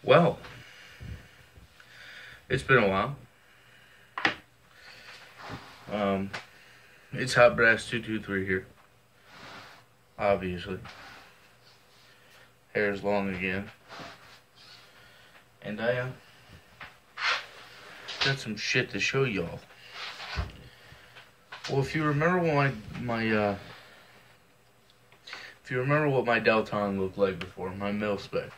Well, it's been a while. It's Hot Brass 223 here. Obviously. Hair's long again. And I got some shit to show y'all. Well, if you remember what my Delton looked like before, my mil-spec,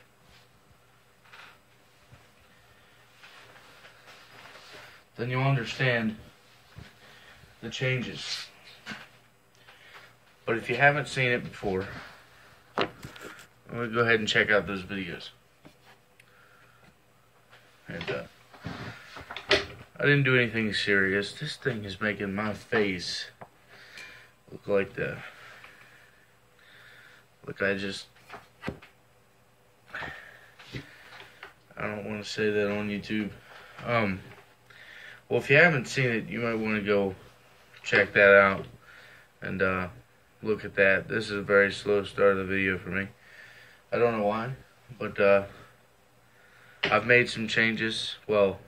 then you'll understand the changes. But if you haven't seen it before, I'm going to go ahead and check out those videos. And I didn't do anything serious. This thing is making my face look like I don't want to say that on YouTube. Well, if you haven't seen it, you might want to go check that out and look at that. This is a very slow start of the video for me. I don't know why, but I've made some changes. Well,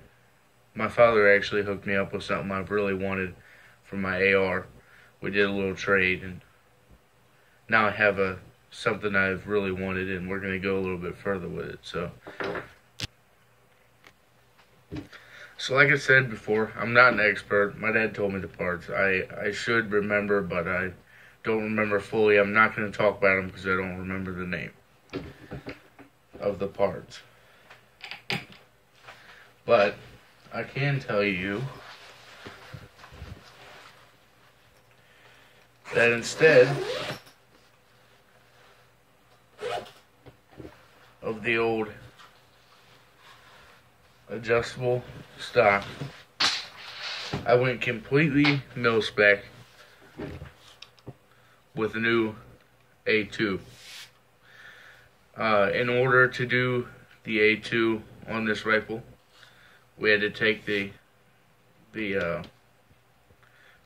my father actually hooked me up with something I've really wanted from my AR. We did a little trade, and now I have something I've really wanted, and we're going to go a little bit further with it. So like I said before, I'm not an expert. My dad told me the parts. I should remember, but I don't remember fully. I'm not going to talk about them because I don't remember the name of the parts. But I can tell you that instead of the old adjustable stock, I went completely mil-spec with a new A2. In order to do the A2 on this rifle, we had to take the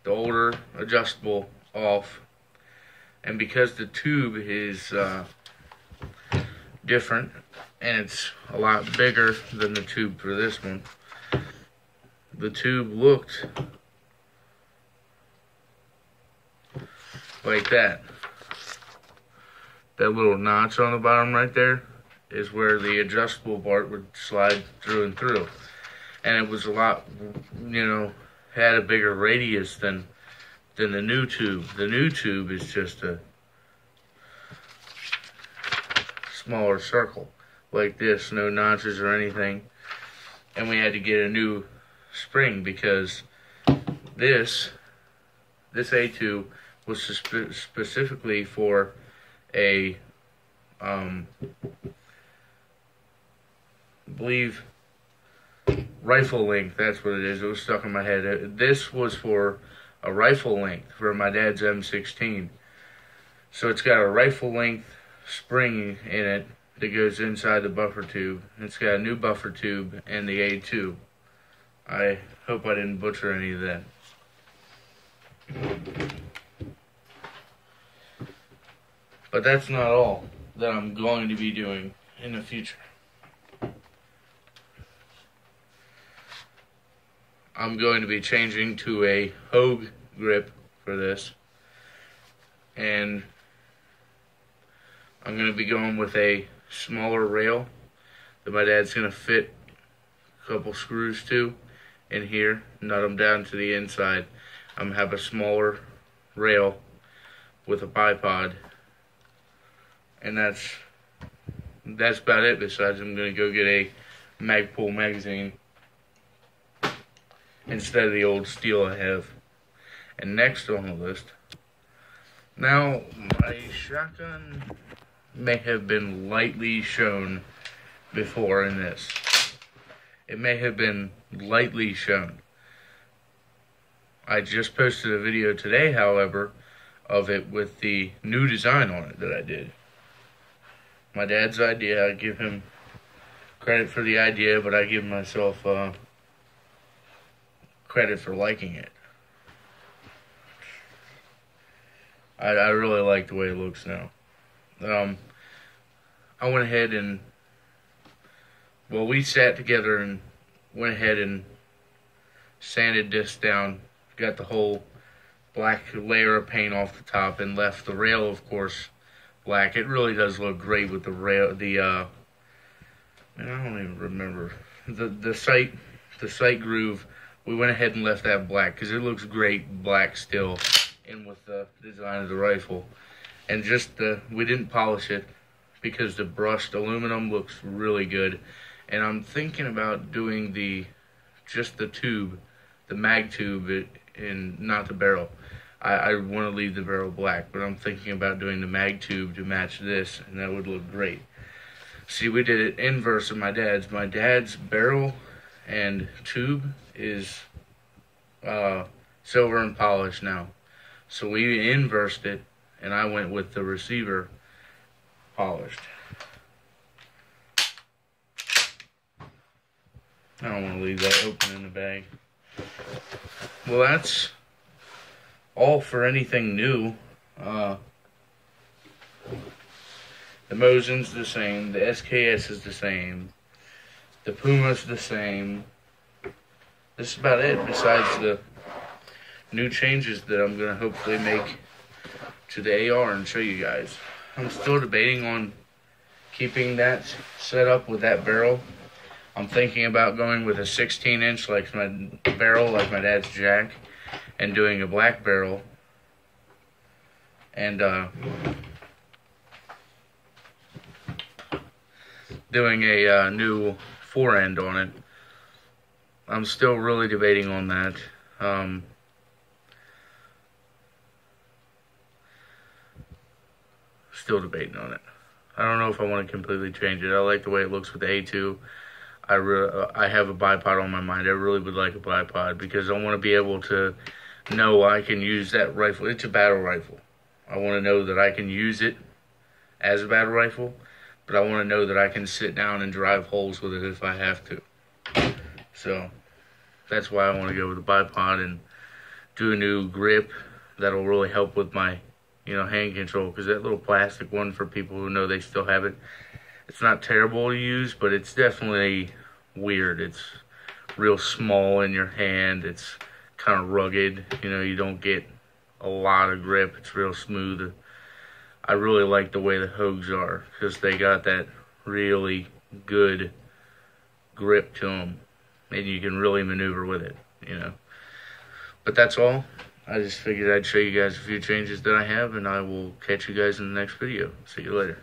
older adjustable off, and because the tube is different and it's a lot bigger than the tube for this one, the tube looked like that. That little notch on the bottom right there is where the adjustable part would slide through and through. And it was a lot, had a bigger radius than the new tube. The new tube is just a smaller circle like this, no notches or anything. And we had to get a new spring because this A2 was specifically for a I believe rifle length. That's what it is. It was stuck in my head. This was for a rifle length for my dad's M16. So it's got a rifle length spring in it that goes inside the buffer tube. It's got a new buffer tube and the A2. I hope I didn't butcher any of that. But that's not all that I'm going to be doing in the future. I'm going to be changing to a Hogue grip for this. And I'm going to be going with a smaller rail that my dad's going to fit a couple screws to in here, nut them down to the inside. I'm going to have a smaller rail with a bipod. And that's about it. Besides, I'm going to go get a Magpul magazine instead of the old steel I have. And next on the list, now my shotgun may have been lightly shown before in this. It may have been lightly shown. I just posted a video today, however, of it with the new design on it that I did. My dad's idea. I give him credit for the idea, but I give myself credit for liking it. I really like the way it looks now. I went ahead and Well, we sat together and went ahead and sanded this down, got the whole black layer of paint off the top, and left the rail, of course, black. It really does look great with the rail, I don't even remember, the sight groove. We went ahead and left that black because it looks great black still, in with the design of the rifle. And just we didn't polish it because the brushed aluminum looks really good. And I'm thinking about doing just the tube, the mag tube, and not the barrel. I want to leave the barrel black, but I'm thinking about doing the mag tube to match this, and that would look great. See, we did it inverse of my dad's. My dad's barrel and tube is silver and polished now. So we inversed it, and I went with the receiver polished. I don't want to leave that open in the bag. Well, that's all for anything new. The Mosin's the same. The SKS is the same. The Puma's the same. This is about it, besides the new changes that I'm going to hopefully make to the AR and show you guys. I'm still debating on keeping that set up with that barrel. I'm thinking about going with a 16-inch like my barrel, like my dad's Jack, and doing a black barrel. And doing a new fore-end on it. I'm still really debating on that. Still debating on it. I don't know if I want to completely change it. I like the way it looks with the A2. I have a bipod on my mind. I really would like a bipod because I want to be able to know I can use that rifle. It's a battle rifle. I want to know that I can use it as a battle rifle, but I want to know that I can sit down and drive holes with it if I have to. So that's why I want to go with a bipod and do a new grip that'll really help with my, hand control. Because that little plastic one, for people who know they still have it, it's not terrible to use, but it's definitely weird. It's real small in your hand. It's kind of rugged. You don't get a lot of grip. It's real smooth. I really like the way the Hogues are because they got that really good grip to them, and you can really maneuver with it, But that's all. I just figured I'd show you guys a few changes that I have, and I will catch you guys in the next video. See you later.